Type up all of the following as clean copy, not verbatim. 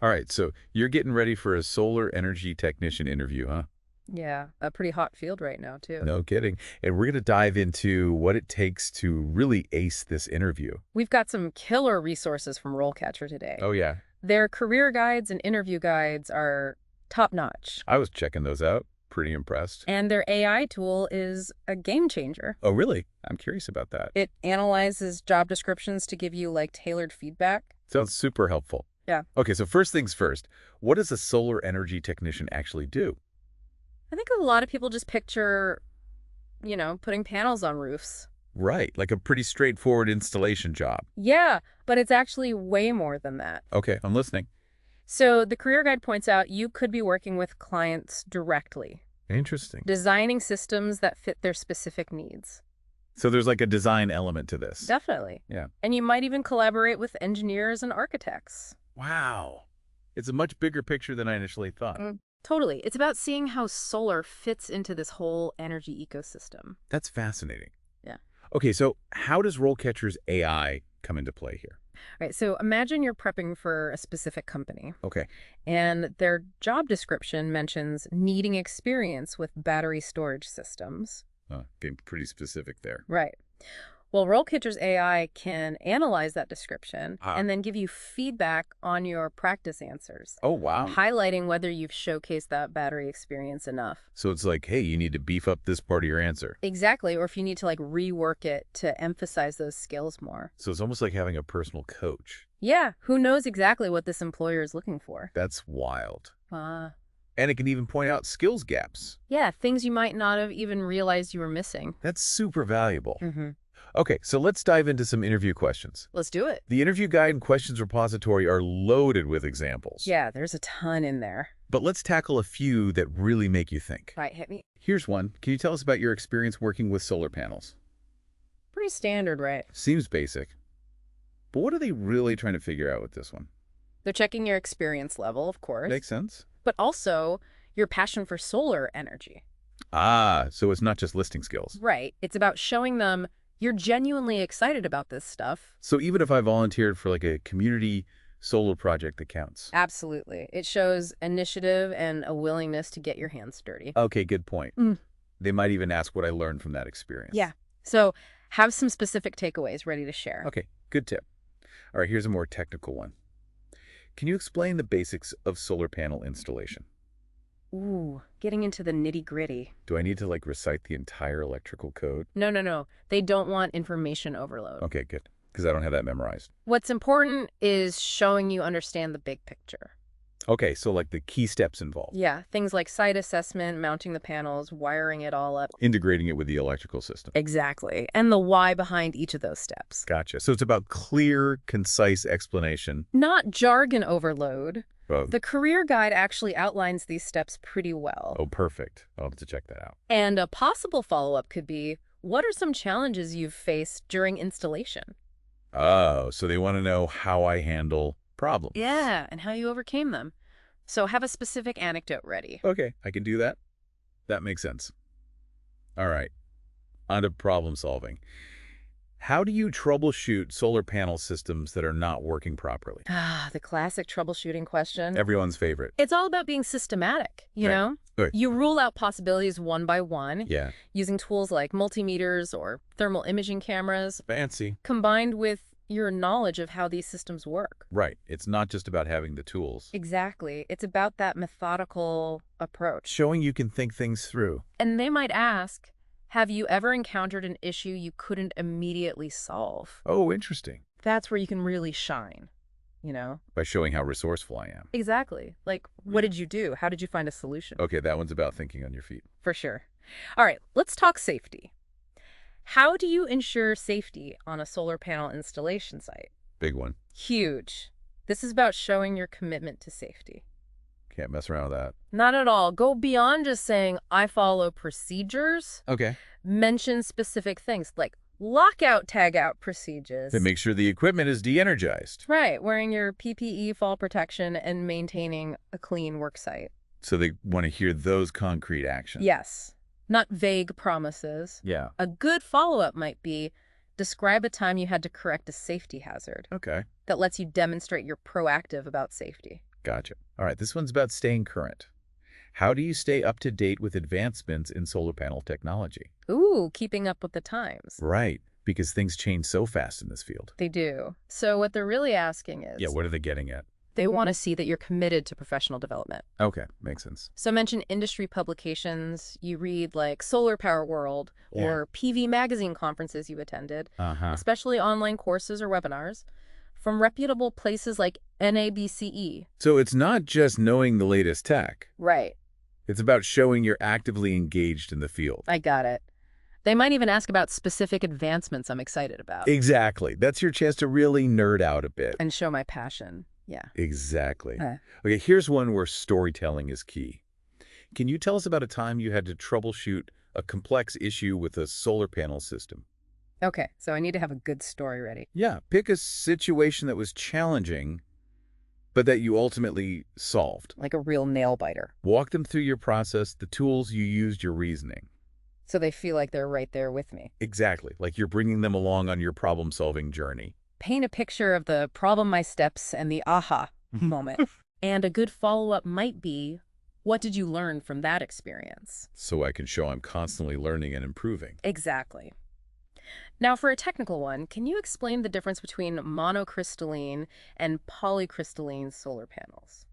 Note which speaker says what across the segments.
Speaker 1: All right, so you're getting ready for a solar energy technician interview, huh?
Speaker 2: Yeah, a pretty hot field right now, too.
Speaker 1: No kidding. And we're going to dive into what it takes to really ace this interview.
Speaker 2: We've got some killer resources from RoleCatcher today.
Speaker 1: Oh, yeah.
Speaker 2: Their career guides and interview guides are top-notch.
Speaker 1: I was checking those out. Pretty impressed.
Speaker 2: And their AI tool is a game changer.
Speaker 1: Oh, really? I'm curious about that.
Speaker 2: It analyzes job descriptions to give you, tailored feedback.
Speaker 1: Sounds super helpful.
Speaker 2: Yeah.
Speaker 1: Okay, so first things first, what does a solar energy technician actually do?
Speaker 2: I think a lot of people just picture, putting panels on roofs.
Speaker 1: Right, like a pretty straightforward installation job.
Speaker 2: Yeah, but it's actually way more than that.
Speaker 1: Okay, I'm listening.
Speaker 2: So the career guide points out you could be working with clients directly,
Speaker 1: Interesting.
Speaker 2: designing systems that fit their specific needs.
Speaker 1: So there's like a design element to this.
Speaker 2: Definitely.
Speaker 1: Yeah.
Speaker 2: And you might even collaborate with engineers and architects.
Speaker 1: Wow. It's a much bigger picture than I initially thought.
Speaker 2: Totally. It's about seeing how solar fits into this whole energy ecosystem.
Speaker 1: That's fascinating.
Speaker 2: Yeah.
Speaker 1: Okay, so how does RoleCatcher's AI come into play here?
Speaker 2: Right. So imagine you're prepping for a specific company,
Speaker 1: Okay.
Speaker 2: and their job description mentions needing experience with battery storage systems.
Speaker 1: Getting pretty specific there.
Speaker 2: Right. Well, RoleCatcher's AI can analyze that description
Speaker 1: Ah.
Speaker 2: and then give you feedback on your practice answers,
Speaker 1: Oh, wow.
Speaker 2: highlighting whether you've showcased that battery experience enough.
Speaker 1: So it's like, hey, you need to beef up this part of your answer.
Speaker 2: Exactly, or if you need to rework it to emphasize those skills more.
Speaker 1: So it's almost like having a personal coach.
Speaker 2: Yeah, who knows exactly what this employer is looking for?
Speaker 1: That's wild.
Speaker 2: Uh,
Speaker 1: And it can even point out skills gaps.
Speaker 2: yeah, things you might not have even realized you were missing.
Speaker 1: That's super valuable.
Speaker 2: Mm-hmm.
Speaker 1: Okay, so let's dive into some interview questions.
Speaker 2: Let's do it.
Speaker 1: The interview guide and questions repository are loaded with examples.
Speaker 2: Yeah, there's a ton in there.
Speaker 1: But let's tackle a few that really make you think.
Speaker 2: Right, hit me.
Speaker 1: Here's one. Can you tell us about your experience working with solar panels?
Speaker 2: Pretty standard, right?
Speaker 1: Seems basic. But what are they really trying to figure out with this one?
Speaker 2: They're checking your experience level, of course,
Speaker 1: Makes sense.
Speaker 2: but also your passion for solar energy.
Speaker 1: Ah, so it's not just listing skills.
Speaker 2: Right. It's about showing them you're genuinely excited about this stuff.
Speaker 1: So even if I volunteered for like a community solar project, that counts.
Speaker 2: Absolutely. It shows initiative and a willingness to get your hands dirty.
Speaker 1: Okay, good point.
Speaker 2: Mm.
Speaker 1: They might even ask what I learned from that experience.
Speaker 2: Yeah. So have some specific takeaways ready to share.
Speaker 1: Okay, good tip. All right, here's a more technical one. Can you explain the basics of solar panel installation?
Speaker 2: Ooh, getting into the nitty-gritty.
Speaker 1: Do I need to recite the entire electrical code?
Speaker 2: No. They don't want information overload.
Speaker 1: Okay, good, because I don't have that memorized.
Speaker 2: What's important is showing you understand the big picture.
Speaker 1: Okay, so the key steps involved.
Speaker 2: Yeah, things like site assessment, mounting the panels, wiring it all up.
Speaker 1: Integrating it with the electrical system.
Speaker 2: Exactly. And the why behind each of those steps.
Speaker 1: Gotcha. So it's about clear, concise explanation.
Speaker 2: Not jargon overload.
Speaker 1: Oh,
Speaker 2: The career guide actually outlines these steps pretty well.
Speaker 1: oh, perfect. I'll have to check that out.
Speaker 2: And a possible follow-up could be, what are some challenges you've faced during installation?
Speaker 1: Oh, so they want to know how I handle problems.
Speaker 2: Yeah, and how you overcame them. So have a specific anecdote ready.
Speaker 1: Okay, I can do that. That makes sense. All right, on to problem solving. How do you troubleshoot solar panel systems that are not working properly?
Speaker 2: Ah, the classic troubleshooting question.
Speaker 1: Everyone's favorite.
Speaker 2: It's all about being systematic, you
Speaker 1: Right.
Speaker 2: know?
Speaker 1: Good.
Speaker 2: You rule out possibilities one by one,
Speaker 1: Yeah,
Speaker 2: using tools like multimeters or thermal imaging cameras,
Speaker 1: fancy.
Speaker 2: combined with your knowledge of how these systems work.
Speaker 1: Right. It's not just about having the tools.
Speaker 2: Exactly. It's about that methodical approach.
Speaker 1: Showing you can think things through.
Speaker 2: And they might ask, have you ever encountered an issue you couldn't immediately solve?
Speaker 1: Oh, interesting.
Speaker 2: That's where you can really shine, you know?
Speaker 1: By showing how resourceful I am.
Speaker 2: Exactly. What did you do? How did you find a solution?
Speaker 1: Okay, that one's about thinking on your feet.
Speaker 2: For sure. All right, let's talk safety. How do you ensure safety on a solar panel installation site?
Speaker 1: Big one.
Speaker 2: Huge. This is about showing your commitment to safety.
Speaker 1: Can't mess around with that.
Speaker 2: Not at all. Go beyond just saying, I follow procedures.
Speaker 1: Okay.
Speaker 2: Mention specific things like lockout, tagout procedures.
Speaker 1: To make sure the equipment is de-energized.
Speaker 2: Right, wearing your PPE fall protection and maintaining a clean work site.
Speaker 1: So they want to hear those concrete actions.
Speaker 2: Yes, not vague promises.
Speaker 1: Yeah.
Speaker 2: A good follow-up might be, describe a time you had to correct a safety hazard.
Speaker 1: Okay.
Speaker 2: That lets you demonstrate you're proactive about safety.
Speaker 1: Gotcha. All right, this one's about staying current. How do you stay up to date with advancements in solar panel technology?
Speaker 2: Ooh, keeping up with the times.
Speaker 1: Right, because things change so fast in this field.
Speaker 2: They do. So what they're really asking
Speaker 1: Yeah,
Speaker 2: is
Speaker 1: what are they getting at?
Speaker 2: they want to see that you're committed to professional development.
Speaker 1: Okay, makes sense.
Speaker 2: So mention industry publications you read like Solar Power World
Speaker 1: Yeah.
Speaker 2: or PV Magazine conferences you attended,
Speaker 1: Uh-huh.
Speaker 2: especially online courses or webinars, from reputable places like NABCE.
Speaker 1: So it's not just knowing the latest tech.
Speaker 2: Right.
Speaker 1: It's about showing you're actively engaged in the field.
Speaker 2: I got it. They might even ask about specific advancements I'm excited about
Speaker 1: Exactly. That's your chance to really nerd out a bit.
Speaker 2: and show my passion. Yeah.
Speaker 1: Exactly.
Speaker 2: Uh.
Speaker 1: Okay, here's one where storytelling is key. Can you tell us about a time you had to troubleshoot a complex issue with a solar panel system?
Speaker 2: Okay, so I need to have a good story ready.
Speaker 1: Yeah, pick a situation that was challenging, but that you ultimately solved.
Speaker 2: Like a real nail biter.
Speaker 1: Walk them through your process, the tools you used, your reasoning.
Speaker 2: So they feel like they're right there with me.
Speaker 1: Exactly, like you're bringing them along on your problem-solving journey.
Speaker 2: Paint a picture of the problem, my steps, and the aha moment. And a good follow-up might be, what did you learn from that experience?
Speaker 1: So I can show I'm constantly learning and improving.
Speaker 2: Exactly. Now, for a technical one, can you explain the difference between monocrystalline and polycrystalline solar panels?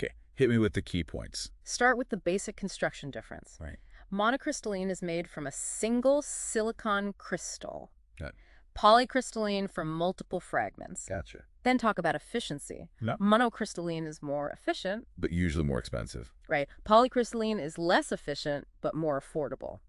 Speaker 1: Okay, hit me with the key points.
Speaker 2: Start with the basic construction difference.
Speaker 1: Right.
Speaker 2: Monocrystalline is made from a single silicon crystal.
Speaker 1: Got it.
Speaker 2: Polycrystalline from multiple fragments.
Speaker 1: Gotcha.
Speaker 2: Then talk about efficiency.
Speaker 1: No.
Speaker 2: Monocrystalline is more efficient,
Speaker 1: But usually more expensive.
Speaker 2: right? Polycrystalline is less efficient, but more affordable.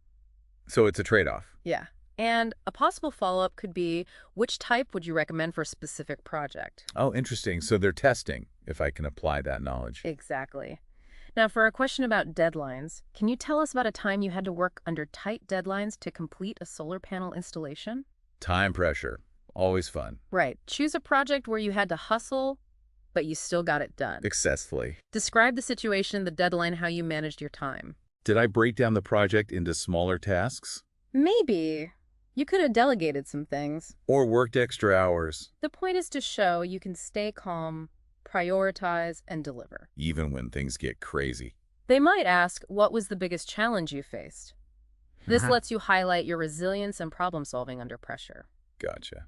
Speaker 1: So it's a trade-off.
Speaker 2: Yeah. And a possible follow-up could be, which type would you recommend for a specific project?
Speaker 1: Oh, interesting. So they're testing if I can apply that knowledge.
Speaker 2: Exactly. Now, for a question about deadlines, can you tell us about a time you had to work under tight deadlines to complete a solar panel installation?
Speaker 1: Time pressure. Always fun.
Speaker 2: Right. Choose a project where you had to hustle, but you still got it done.
Speaker 1: Successfully.
Speaker 2: Describe the situation, the deadline, how you managed your time.
Speaker 1: Did I break down the project into smaller tasks?
Speaker 2: Maybe. You could have delegated some things.
Speaker 1: Or worked extra hours?
Speaker 2: The point is to show you can stay calm, prioritize, and deliver.
Speaker 1: Even when things get crazy.
Speaker 2: They might ask, what was the biggest challenge you faced? This lets you highlight your resilience and problem solving under pressure.
Speaker 1: Gotcha.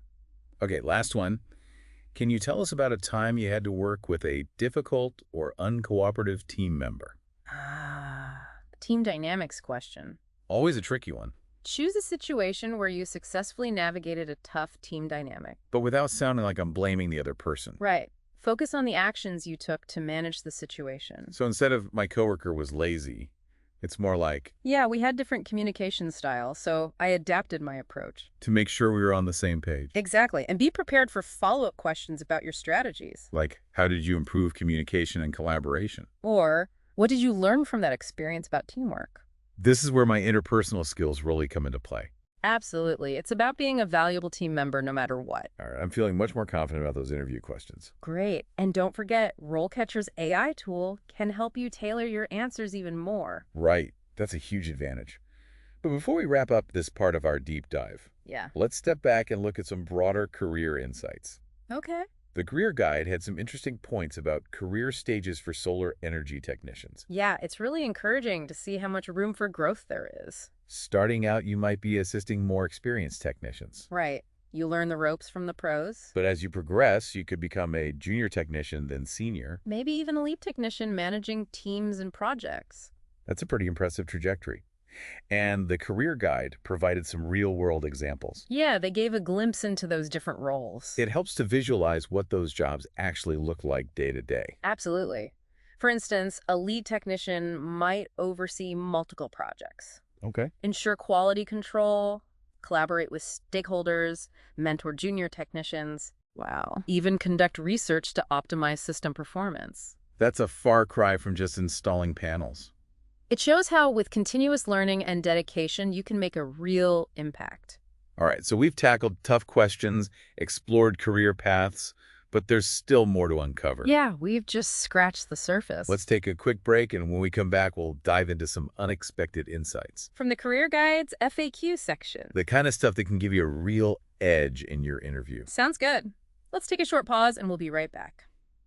Speaker 1: Okay, last one. Can you tell us about a time you had to work with a difficult or uncooperative team member?
Speaker 2: Team dynamics question.
Speaker 1: Always a tricky one,
Speaker 2: Choose a situation where you successfully navigated a tough team dynamic.
Speaker 1: but without sounding like I'm blaming the other person.
Speaker 2: Right. Focus on the actions you took to manage the situation.
Speaker 1: So instead of my coworker was lazy, it's more like
Speaker 2: Yeah, we had different communication styles, so I adapted my approach.
Speaker 1: to make sure we were on the same page.
Speaker 2: Exactly. And be prepared for follow-up questions about your strategies.
Speaker 1: Like, how did you improve communication and collaboration?
Speaker 2: Or, what did you learn from that experience about teamwork?
Speaker 1: This is where my interpersonal skills really come into play.
Speaker 2: Absolutely. It's about being a valuable team member no matter what.
Speaker 1: All right, I'm feeling much more confident about those interview questions.
Speaker 2: Great. And don't forget, RoleCatcher's AI tool can help you tailor your answers even more.
Speaker 1: Right, that's a huge advantage. But before we wrap up this part of our deep dive,
Speaker 2: Yeah.
Speaker 1: let's step back and look at some broader career insights.
Speaker 2: Okay.
Speaker 1: The Career Guide had some interesting points about career stages for solar energy technicians.
Speaker 2: Yeah, it's really encouraging to see how much room for growth there is.
Speaker 1: Starting out, you might be assisting more experienced technicians.
Speaker 2: Right. You learn the ropes from the pros.
Speaker 1: But as you progress, you could become a junior technician, then senior.
Speaker 2: Maybe even a lead technician managing teams and projects.
Speaker 1: That's a pretty impressive trajectory. And the Career Guide provided some real-world examples.
Speaker 2: Yeah, they gave a glimpse into those different roles.
Speaker 1: It helps to visualize what those jobs actually look like day to day.
Speaker 2: Absolutely. For instance, a lead technician might oversee multiple projects,
Speaker 1: Okay.
Speaker 2: ensure quality control, collaborate with stakeholders, mentor junior technicians. Wow. Even conduct research to optimize system performance.
Speaker 1: That's a far cry from just installing panels.
Speaker 2: It shows how, with continuous learning and dedication, you can make a real impact.
Speaker 1: All right, so we've tackled tough questions, explored career paths, but there's still more to uncover.
Speaker 2: Yeah, we've just scratched the surface.
Speaker 1: Let's take a quick break, and when we come back, we'll dive into some unexpected insights.
Speaker 2: From the Career Guide's FAQ section.
Speaker 1: The kind of stuff that can give you a real edge in your interview.
Speaker 2: Sounds good. Let's take a short pause and we'll be right back.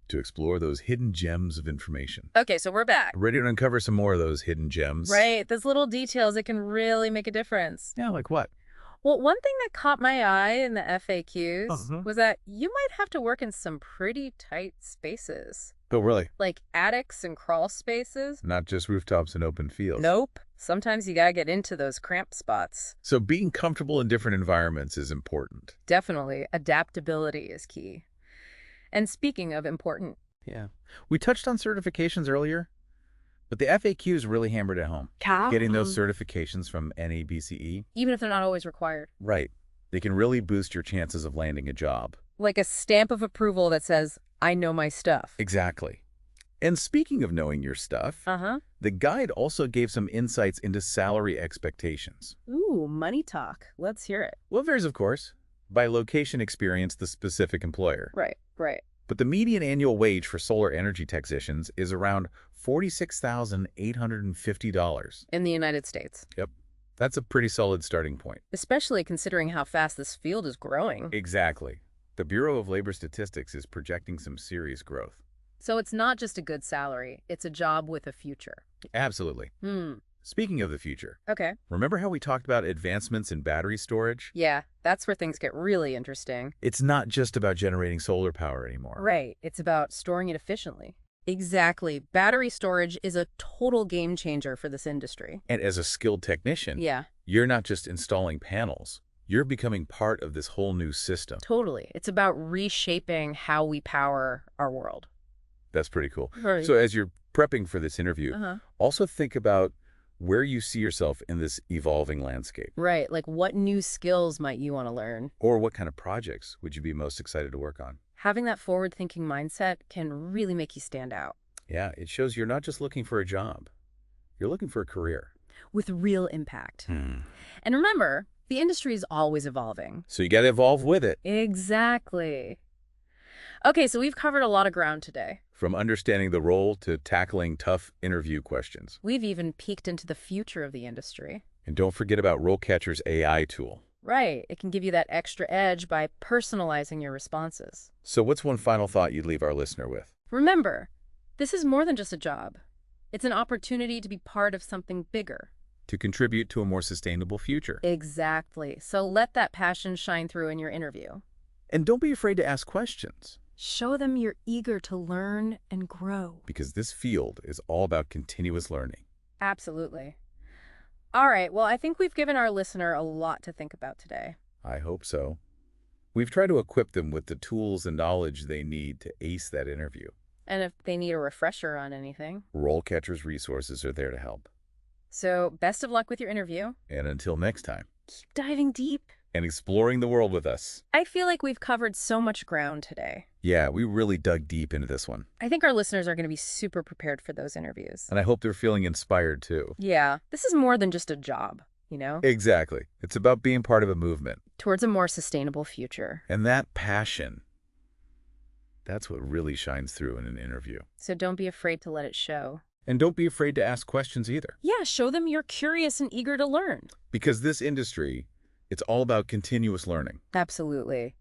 Speaker 1: to explore those hidden gems of information.
Speaker 2: Okay, so we're back.
Speaker 1: Ready to uncover some more of those hidden gems?
Speaker 2: Right, those little details that can really make a difference.
Speaker 1: Yeah, like what?
Speaker 2: Well, one thing that caught my eye in the FAQs
Speaker 1: Uh-huh.
Speaker 2: was that you might have to work in some pretty tight spaces,
Speaker 1: Oh, really?
Speaker 2: like attics and crawl spaces.
Speaker 1: Not just rooftops and open fields.
Speaker 2: Nope. Sometimes you gotta get into those cramped spots.
Speaker 1: So being comfortable in different environments is important.
Speaker 2: Definitely, adaptability is key. And speaking of important,
Speaker 1: Yeah. We touched on certifications earlier, but the FAQs really hammered it home. Getting those certifications from NABCE,
Speaker 2: even if they're not always required,
Speaker 1: right, they can really boost your chances of landing a job.
Speaker 2: like a stamp of approval that says, I know my stuff.
Speaker 1: Exactly. And speaking of knowing your stuff,
Speaker 2: Uh-huh.
Speaker 1: the guide also gave some insights into salary expectations.
Speaker 2: Ooh, money talk. Let's hear it.
Speaker 1: Well, it varies, of course, by location, experience, the specific employer.
Speaker 2: Right.
Speaker 1: But the median annual wage for solar energy technicians is around $46,850.
Speaker 2: In the United States.
Speaker 1: Yep. That's a pretty solid starting point.
Speaker 2: Especially considering how fast this field is growing.
Speaker 1: Exactly. The Bureau of Labor Statistics is projecting some serious growth.
Speaker 2: So it's not just a good salary, it's a job with a future.
Speaker 1: Absolutely. Speaking of the future,
Speaker 2: Okay.
Speaker 1: remember how we talked about advancements in battery storage?
Speaker 2: Yeah, that's where things get really interesting.
Speaker 1: It's not just about generating solar power anymore.
Speaker 2: Right. It's about storing it efficiently. Exactly. Battery storage is a total game changer for this industry.
Speaker 1: And as a skilled technician,
Speaker 2: Yeah,
Speaker 1: you're not just installing panels. You're becoming part of this whole new system.
Speaker 2: totally. It's about reshaping how we power our world.
Speaker 1: That's pretty cool.
Speaker 2: Right.
Speaker 1: So as you're prepping for this interview,
Speaker 2: Uh-huh.
Speaker 1: also think about where you see yourself in this evolving landscape.
Speaker 2: Right. Like, what new skills might you want to learn?
Speaker 1: Or what kind of projects would you be most excited to work on?
Speaker 2: Having that forward-thinking mindset can really make you stand out.
Speaker 1: Yeah, it shows you're not just looking for a job. You're looking for a career.
Speaker 2: With real impact. And remember, the industry is always evolving.
Speaker 1: So you got to evolve with it.
Speaker 2: Exactly. Okay, so we've covered a lot of ground today.
Speaker 1: From understanding the role to tackling tough interview questions.
Speaker 2: We've even peeked into the future of the industry.
Speaker 1: And don't forget about RoleCatcher's AI tool.
Speaker 2: Right. It can give you that extra edge by personalizing your responses.
Speaker 1: So what's one final thought you'd leave our listener with?
Speaker 2: Remember, this is more than just a job. It's an opportunity to be part of something bigger.
Speaker 1: To contribute to a more sustainable future.
Speaker 2: Exactly. So let that passion shine through in your interview.
Speaker 1: And don't be afraid to ask questions.
Speaker 2: Show them you're eager to learn and grow.
Speaker 1: Because this field is all about continuous learning.
Speaker 2: Absolutely. All right, well, I think we've given our listener a lot to think about today.
Speaker 1: I hope so. We've tried to equip them with the tools and knowledge they need to ace that interview.
Speaker 2: And if they need a refresher on anything.
Speaker 1: RoleCatcher's resources are there to help.
Speaker 2: So best of luck with your interview.
Speaker 1: And until next time,
Speaker 2: Keep diving deep.
Speaker 1: and exploring the world with us.
Speaker 2: I feel like we've covered so much ground today.
Speaker 1: Yeah, we really dug deep into this one.
Speaker 2: I think our listeners are going to be super prepared for those interviews.
Speaker 1: And I hope they're feeling inspired too.
Speaker 2: Yeah, this is more than just a job, you know?
Speaker 1: Exactly. It's about being part of a movement.
Speaker 2: Towards a more sustainable future.
Speaker 1: And that passion, that's what really shines through in an interview.
Speaker 2: So don't be afraid to let it show.
Speaker 1: And don't be afraid to ask questions either.
Speaker 2: Yeah, show them you're curious and eager to learn.
Speaker 1: Because this industry, it's all about continuous learning.
Speaker 2: Absolutely.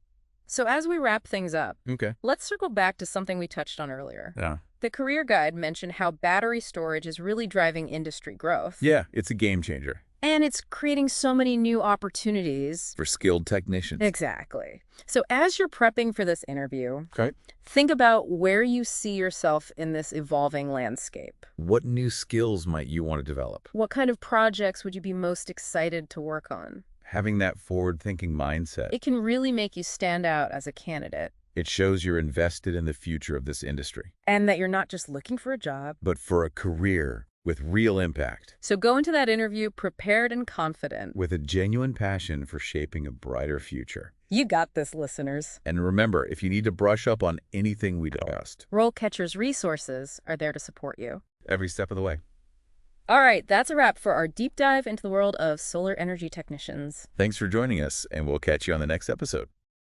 Speaker 2: So as we wrap things up,
Speaker 1: Okay.
Speaker 2: let's circle back to something we touched on earlier.
Speaker 1: Yeah.
Speaker 2: The career guide mentioned how battery storage is really driving industry growth.
Speaker 1: Yeah, it's a game changer.
Speaker 2: And it's creating so many new opportunities.
Speaker 1: For skilled technicians.
Speaker 2: Exactly. So as you're prepping for this interview,
Speaker 1: Okay.
Speaker 2: think about where you see yourself in this evolving landscape.
Speaker 1: What new skills might you want to develop?
Speaker 2: What kind of projects would you be most excited to work on?
Speaker 1: Having that forward-thinking mindset,
Speaker 2: It can really make you stand out as a candidate.
Speaker 1: it shows you're invested in the future of this industry.
Speaker 2: And that you're not just looking for a job.
Speaker 1: But for a career with real impact.
Speaker 2: So go into that interview prepared and confident.
Speaker 1: With a genuine passion for shaping a brighter future.
Speaker 2: You got this, listeners.
Speaker 1: And remember, if you need to brush up on anything we discussed,
Speaker 2: RoleCatcher's resources are there to support you.
Speaker 1: every step of the way.
Speaker 2: All right, that's a wrap for our deep dive into the world of solar energy technicians.
Speaker 1: Thanks for joining us, and we'll catch you on the next episode.